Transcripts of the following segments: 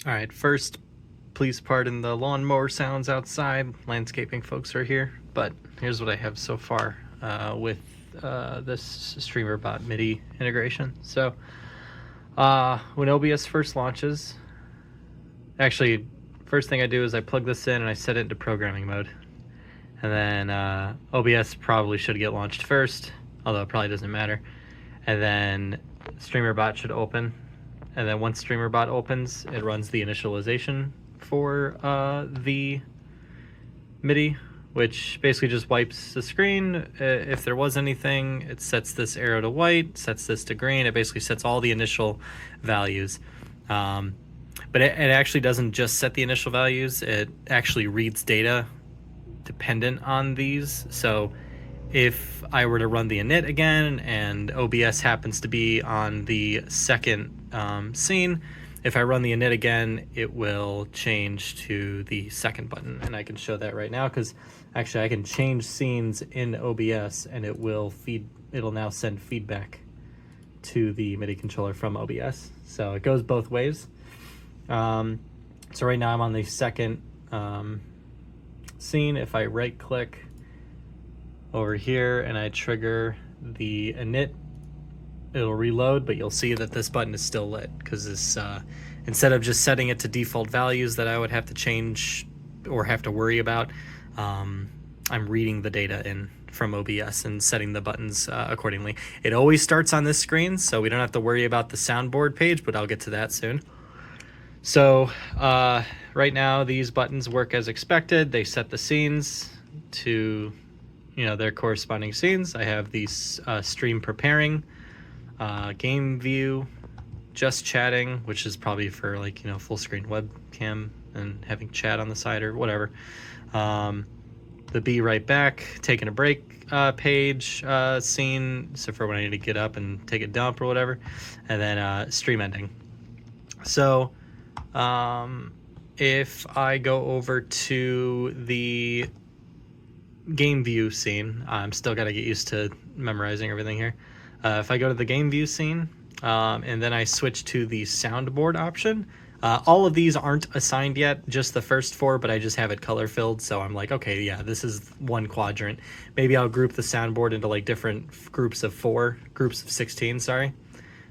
All right, first, please pardon the lawnmower sounds outside. Landscaping folks are here, but here's what I have so far with this Streamerbot Midi integration. So, when OBS first launches, actually, first thing I do is I plug this in and I set it into programming mode. And then OBS probably should get launched first, although it probably doesn't matter. And then Streamerbot should open. And then once Streamerbot opens, it runs the initialization for the Midi, which basically just wipes the screen. If there was anything, it sets this arrow to white, sets this to green. It basically sets all the initial values. But it actually doesn't just set the initial values. It actually reads data dependent on these. So if I were to run the init again and OBS happens to be on the second scene, if I run the init again, it will change to the second button. And I can show that right now because actually I can change scenes in OBS and it will it'll now send feedback to the MIDI controller from OBS. So it goes both ways. So right now I'm on the second scene. If I right click over here and I trigger the init, it'll reload, but you'll see that this button is still lit because this instead of just setting it to default values that I would have to change or have to worry about, I'm reading the data in from OBS and setting the buttons accordingly. It always starts on this screen, so we don't have to worry about the soundboard page, but I'll get to that soon. So right now these buttons work as expected. They set the scenes to their corresponding scenes. I have these stream preparing, game view, just chatting, which is probably for like full screen webcam and having chat on the side or whatever. The be right back, taking a break page scene, so for when I need to get up and take a dump or whatever, and then stream ending. So if I go over to the game view scene, I'm still got to get used to memorizing everything here. If I go to the game view scene and then I switch to the soundboard option, all of these aren't assigned yet, just the first four, but I just have it color filled. So I'm like, okay, yeah, this is one quadrant. Maybe I'll group the soundboard into like different groups of 16, sorry.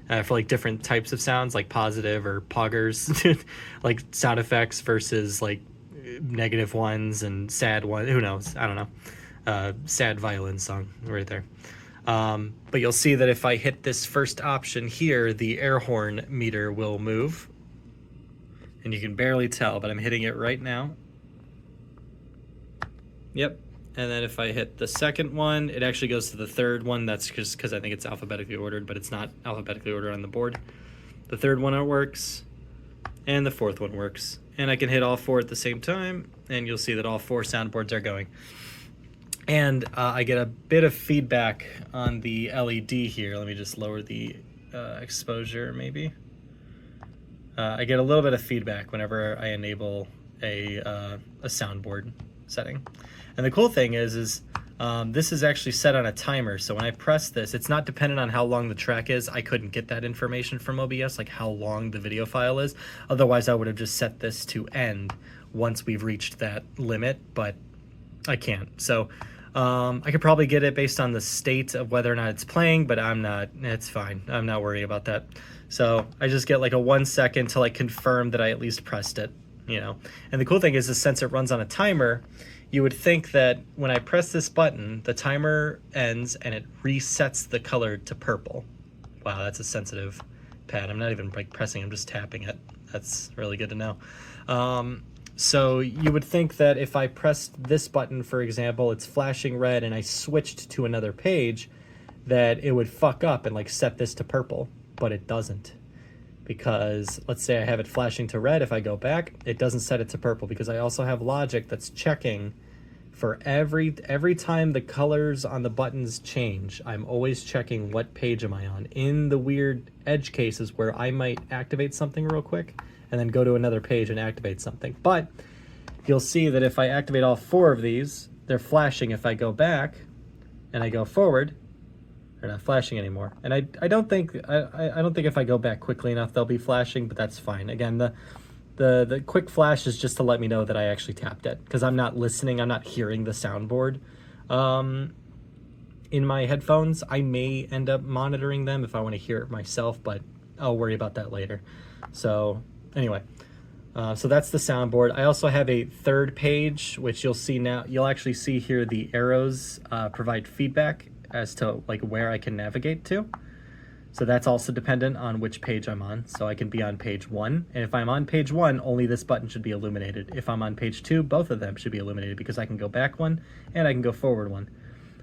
For like different types of sounds, like positive or poggers, like sound effects versus like negative ones and sad ones. Who knows? I don't know. Sad violin song right there. But you'll see that if I hit this first option here, the air horn meter will move. And you can barely tell, but I'm hitting it right now. Yep. And then if I hit the second one, it actually goes to the third one. That's just because I think it's alphabetically ordered, but it's not alphabetically ordered on the board. The third one works, and the fourth one works. And I can hit all four at the same time, and you'll see that all four soundboards are going. And I get a bit of feedback on the LED here. Let me just lower the exposure, maybe. I get a little bit of feedback whenever I enable a soundboard setting. And the cool thing is this is actually set on a timer. So when I press this, it's not dependent on how long the track is. I couldn't get that information from OBS, like how long the video file is. Otherwise, I would have just set this to end once we've reached that limit, but I can't. So I could probably get it based on the state of whether or not it's playing, but I'm not. It's fine. I'm not worried about that. So I just get like a 1 second to like confirm that I at least pressed it, And the cool thing is since it runs on a timer, you would think that when I press this button, the timer ends and it resets the color to purple. Wow, that's a sensitive pad. I'm not even like pressing, I'm just tapping it. That's really good to know. So you would think that if I pressed this button, for example, it's flashing red and I switched to another page, that it would fuck up and like set this to purple, but it doesn't. Because let's say I have it flashing to red, if I go back, it doesn't set it to purple because I also have logic that's checking for every time the colors on the buttons change. I'm always checking what page am I on. In the weird edge cases where I might activate something real quick and then go to another page and activate something. But you'll see that if I activate all four of these, they're flashing. If I go back and I go forward, they're not flashing anymore. And I don't think if I go back quickly enough they'll be flashing, but that's fine. Again, the The quick flash is just to let me know that I actually tapped it, because I'm not listening, I'm not hearing the soundboard in my headphones. I may end up monitoring them if I want to hear it myself, but I'll worry about that later. So anyway, so that's the soundboard. I also have a third page, which you'll see now. You'll actually see here the arrows provide feedback as to like where I can navigate to. So that's also dependent on which page I'm on. So I can be on page 1, and if I'm on page 1, only this button should be illuminated. If I'm on page 2, both of them should be illuminated, because I can go back 1 and I can go forward 1.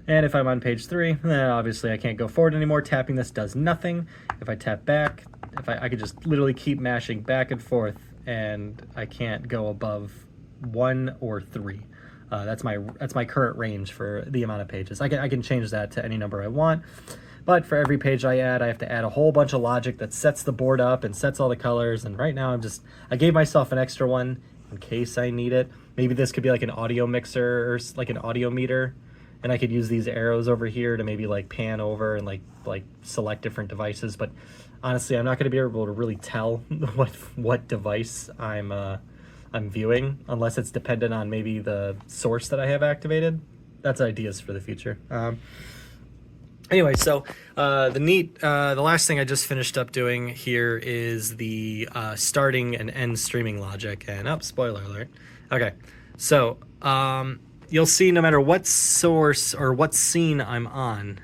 And if I'm on page 3, then obviously I can't go forward anymore. Tapping this does nothing. If I tap back, I could just literally keep mashing back and forth, and I can't go above 1 or 3. That's my current range for the amount of pages. I can change that to any number I want. But for every page I add, I have to add a whole bunch of logic that sets the board up and sets all the colors. And right now I gave myself an extra one in case I need it. Maybe this could be like an audio mixer or like an audio meter. And I could use these arrows over here to maybe like pan over and like select different devices. But honestly, I'm not going to be able to really tell what device I'm viewing, unless it's dependent on maybe the source that I have activated. That's ideas for the future. Anyway, so the last thing I just finished up doing here is the starting and end streaming logic. And spoiler alert. Okay, so you'll see no matter what source or what scene I'm on,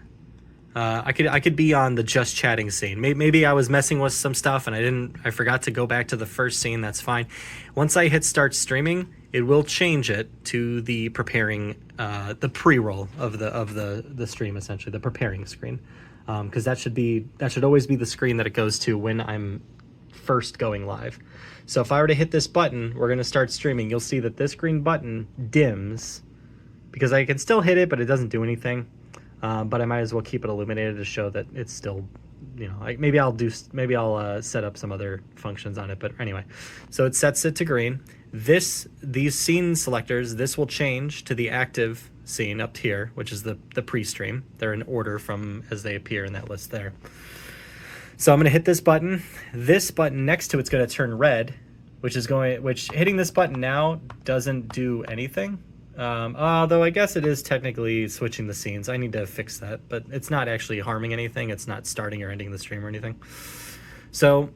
I could be on the just chatting scene. Maybe I was messing with some stuff and I forgot to go back to the first scene. That's fine. Once I hit start streaming, it will change it to the preparing, the pre-roll of the stream, essentially the preparing screen, because that should always be the screen that it goes to when I'm first going live. So if I were to hit this button, we're going to start streaming. You'll see that this green button dims, because I can still hit it, but it doesn't do anything. But I might as well keep it illuminated to show that it's still, you know, maybe I'll set up some other functions on it. But anyway, so it sets it to green. These scene selectors, this will change to the active scene up here, which is the pre-stream. They're in order from as they appear in that list there. So I'm going to hit this button. This button next to it's going to turn red, which hitting this button now doesn't do anything. Although I guess it is technically switching the scenes. I need to fix that, but it's not actually harming anything. It's not starting or ending the stream or anything. So,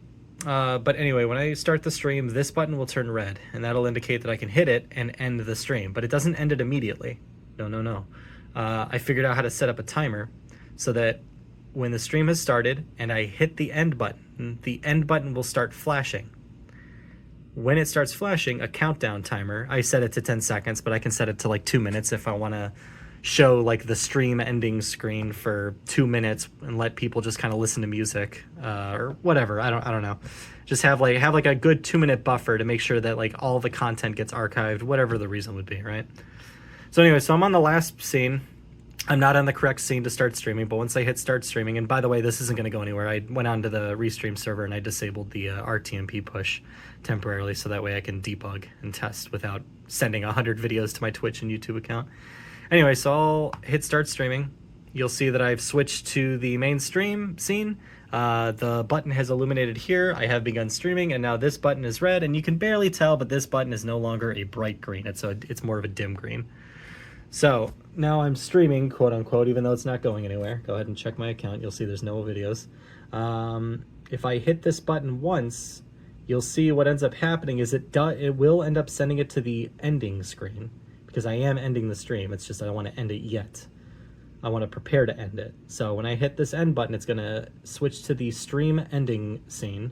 but anyway, when I start the stream, this button will turn red, and that'll indicate that I can hit it and end the stream, but it doesn't end it immediately. No. I figured out how to set up a timer so that when the stream has started and I hit the end button will start flashing. When it starts flashing, a countdown timer, I set it to 10 seconds, but I can set it to like 2 minutes if I want to show like the stream ending screen for 2 minutes and let people just kind of listen to music or whatever. I don't know. Just have like a good 2-minute buffer to make sure that like all the content gets archived, whatever the reason would be, right? So anyway, so I'm on the last scene. I'm not on the correct scene to start streaming, but once I hit start streaming, and by the way, this isn't going to go anywhere. I went onto the Restream server and I disabled the RTMP push temporarily so that way I can debug and test without sending 100 videos to my Twitch and YouTube account. Anyway, so I'll hit start streaming. You'll see that I've switched to the main stream scene. The button has illuminated here. I have begun streaming, and now this button is red, and you can barely tell, but this button is no longer a bright green. It's more of a dim green. So now I'm streaming, quote unquote, even though it's not going anywhere. Go ahead and check my account. You'll see there's no videos. If I hit this button once, you'll see what ends up happening is it will end up sending it to the ending screen, because I am ending the stream. It's just I don't want to end it yet. I want to prepare to end it. So when I hit this end button, it's going to switch to the stream ending scene.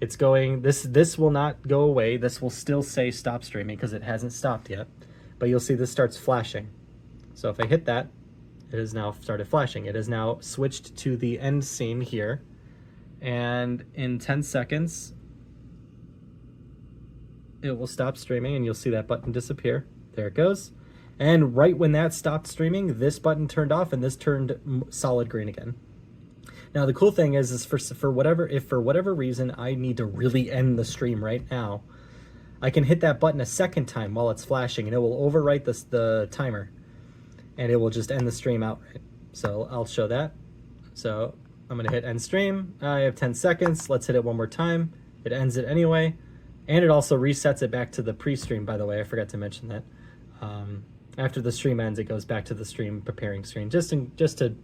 It's going, this will not go away. This will still say stop streaming because it hasn't stopped yet. But you'll see this starts flashing. So if I hit that, it has now started flashing. It has now switched to the end scene here. And in 10 seconds, it will stop streaming and you'll see that button disappear. There it goes. And right when that stopped streaming, this button turned off and this turned solid green again. Now the cool thing is if for whatever reason I need to really end the stream right now, I can hit that button a second time while it's flashing and it will overwrite the timer and it will just end the stream outright. So I'll show that. So I'm gonna hit end stream. I have 10 seconds. Let's hit it one more time. It ends it anyway. And it also resets it back to the pre-stream, by the way. I forgot to mention that. After the stream ends, it goes back to the stream preparing screen, just to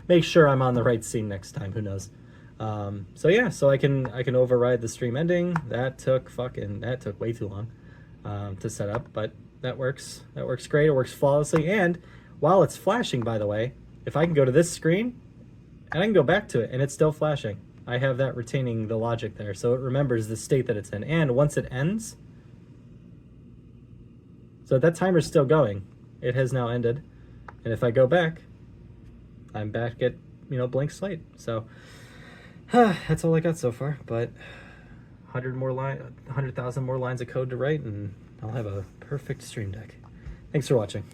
make sure I'm on the right scene next time. Who knows? So yeah, so I can override the stream ending. That took way too long to set up, but that works. That works great. It works flawlessly. And while it's flashing, by the way, if I can go to this screen and I can go back to it and it's still flashing, I have that retaining the logic there, so it remembers the state that it's in. And once it ends, so that timer's still going. It has now ended, and if I go back, I'm back at blank slate. So that's all I got so far. But 100,000 more lines of code to write, and I'll have a perfect Stream Deck. Thanks for watching.